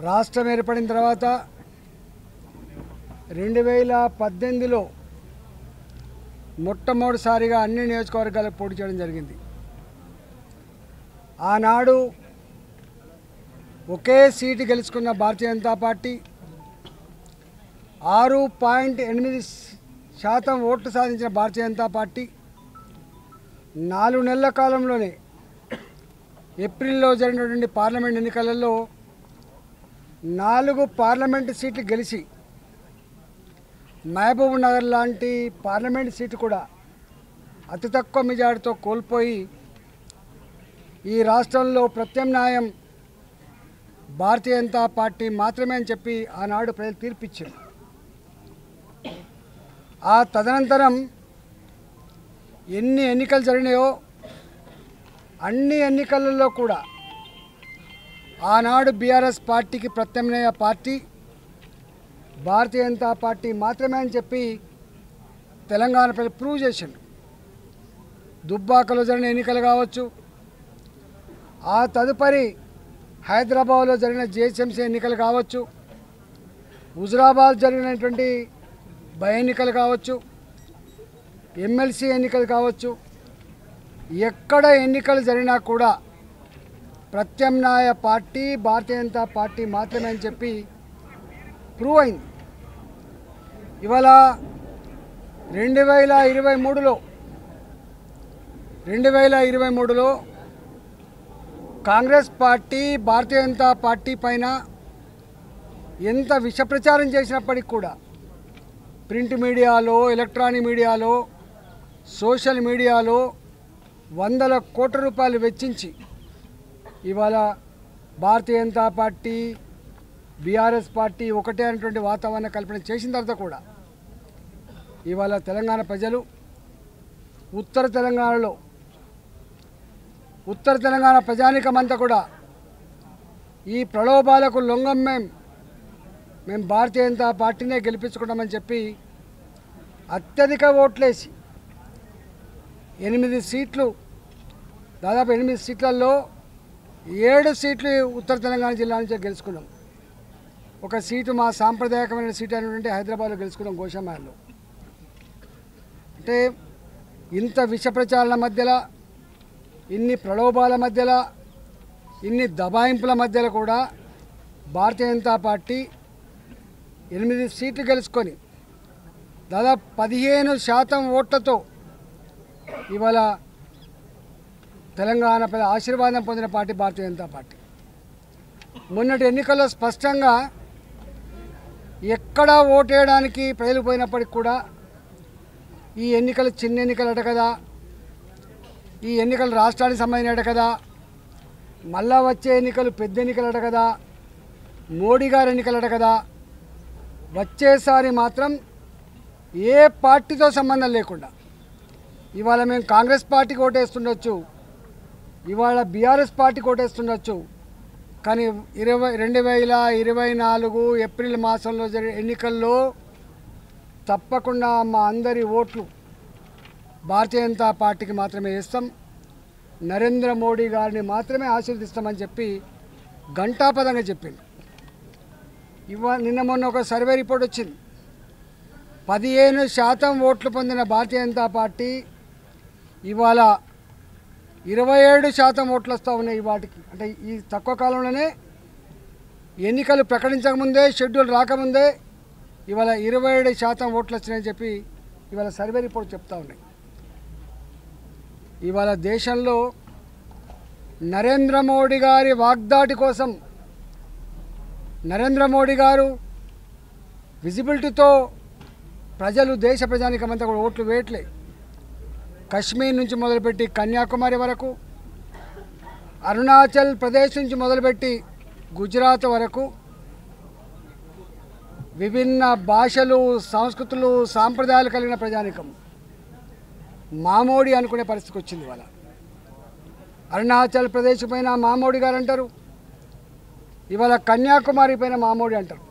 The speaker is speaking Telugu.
రాష్ట్రం ఏర్పడిన తర్వాత 2018లో మొట్టమొదటిసారిగా అన్ని నియోజకవర్గాలకు పోటీ చేయడం జరిగింది. ఆనాడు ఒకే సీటు గెలుచుకున్న భారతీయ జనతా పార్టీ 6.8% ఓట్లు సాధించిన భారతీయ జనతా పార్టీ 4 నెలల కాలంలోనే ఏప్రిల్లో జరిగినటువంటి పార్లమెంట్ ఎన్నికలలో 4 పార్లమెంటు సీట్లు గెలిచి మహబూబ్ నగర్ లాంటి పార్లమెంట్ సీటు కూడా అతి తక్కువ మెజార్టీతో కోల్పోయి ఈ రాష్ట్రంలో ప్రత్యామ్నాయం భారతీయ జనతా పార్టీ మాత్రమే అని చెప్పి ఆనాడు ప్రజలు తీర్పిచ్చారు. ఆ తదనంతరం ఎన్ని ఎన్నికలు జరిగినాయో అన్ని ఎన్నికలలో కూడా ఆనాడు బీఆర్ఎస్ పార్టీకి ప్రత్యామ్నాయ పార్టీ భారతీయ జనతా పార్టీ మాత్రమే అని చెప్పి తెలంగాణ ప్రజలు ప్రూవ్ చేసిండు. దుబ్బాకలో జరిగిన ఎన్నికలు కావచ్చు, ఆ తదుపరి హైదరాబాద్లో జరిగిన జిహెచ్ఎంసీ ఎన్నికలు కావచ్చు, హుజురాబాద్ జరిగినటువంటి బై ఎన్నికలు కావచ్చు, ఎమ్మెల్సీ ఎన్నికలు కావచ్చు, ఎక్కడ ఎన్నికలు జరిగినా కూడా ప్రత్యామ్నాయ పార్టీ భారతీయ జనతా పార్టీ మాత్రమే అని చెప్పి ప్రూవ్ అయింది. ఇవాళ 2023లో కాంగ్రెస్ పార్టీ భారతీయ జనతా పార్టీ పైన ఎంత విషప్రచారం చేసినప్పటికీ కూడా ప్రింట్ మీడియాలో, ఎలక్ట్రానిక్ మీడియాలో, సోషల్ మీడియాలో వందల కోట్ల రూపాయలు వెచ్చించి ఇవాళ Bharatiya Janata party BRS party ఒకటే అనేటువంటి వాతావరణ కల్పన చేసిన తర్వాత కూడా ఇవాళ తెలంగాణ ప్రజలు ఉత్తర తెలంగాణ ప్రజానీకమంతా కూడా ఈ ప్రలోభాలకు లొంగం మేము భారతీయ జనతా పార్టీనే గెలిపించుకుంటామని చెప్పి అత్యధిక ఓట్లేసి 8 సీట్లు, దాదాపు 8 సీట్లలో 7 సీట్లు ఉత్తర తెలంగాణ జిల్లా నుంచి గెలుచుకున్నాం. ఒక సీటు మా సాంప్రదాయకమైన సీటు అయినటువంటి హైదరాబాద్లో గెలుచుకున్నాం, గోషామాల్లో. అంటే ఇంత విష ప్రచారాల మధ్యలో, ఇన్ని ప్రలోభాల మధ్యలో, ఇన్ని దబాయింపుల మధ్యలో కూడా భారతీయ జనతా పార్టీ 8 సీట్లు గెలుచుకొని దాదాపు 15% ఓట్లతో ఇవాళ తెలంగాణ ప్రజల ఆశీర్వాదం పొందిన పార్టీ భారతీయ జనతా పార్టీ. మొన్నటి ఎన్నికల్లో స్పష్టంగా ఎక్కడ ఓటేయడానికి ప్రజలు పోయినప్పటికి కూడా ఈ ఎన్నికలు చిన్న ఎన్నికలట కదా, ఈ ఎన్నికలు రాష్ట్రానికి సంబంధించినట కదా, మళ్ళా వచ్చే ఎన్నికలు పెద్ద ఎన్నికలట కదా, మోడీ గారి ఎన్నికలట కదా, వచ్చేసారి మాత్రం ఏ పార్టీతో సంబంధం లేకుండా ఇవాళ మేము కాంగ్రెస్ పార్టీకి ఓటేస్తుండొచ్చు, ఇవాళ బీఆర్ఎస్ పార్టీకి ఓటేస్తుండొచ్చు, కానీ 2024 ఏప్రిల్ మాసంలో జరిగే ఎన్నికల్లో తప్పకుండా మా అందరి ఓట్లు భారతీయ జనతా పార్టీకి మాత్రమే వేస్తాం, నరేంద్ర మోడీ గారిని మాత్రమే ఆశీర్వదిస్తామని చెప్పి ఘంటాపదంగా చెప్పింది. నిన్న మొన్న ఒక సర్వే రిపోర్ట్ వచ్చింది. 15% ఓట్లు పొందిన భారతీయ జనతా పార్టీ ఇవాళ 27% ఓట్లు వస్తూ ఉన్నాయి వాటికి. అంటే ఈ తక్కువ కాలంలోనే ఎన్నికలు ప్రకటించకముందే, షెడ్యూల్ రాకముందే ఇవాళ 27% ఓట్లు వచ్చినాయని చెప్పి ఇవాళ సర్వే రిపోర్ట్ చెప్తా ఉన్నాయి. ఇవాళ దేశంలో నరేంద్ర మోడీ గారి వాగ్దాటి కోసం, నరేంద్ర మోడీ గారు విజిబిలిటీతో ప్రజలు, దేశ ప్రజానికమంతా కూడా ఓట్లు వేయట్లే. కశ్మీర్ నుంచి మొదలుపెట్టి కన్యాకుమారి వరకు, అరుణాచల్ ప్రదేశ్ నుంచి మొదలుపెట్టి గుజరాత్ వరకు విభిన్న భాషలు, సంస్కృతులు, సాంప్రదాయాలు కలిగిన ప్రజానికం మామోడి అనుకునే పరిస్థితికి వచ్చింది. ఇవాళ అరుణాచల్ ప్రదేశ్ పైన మామోడి గారు అంటారు, ఇవాళ కన్యాకుమారి పైన మామోడి అంటారు.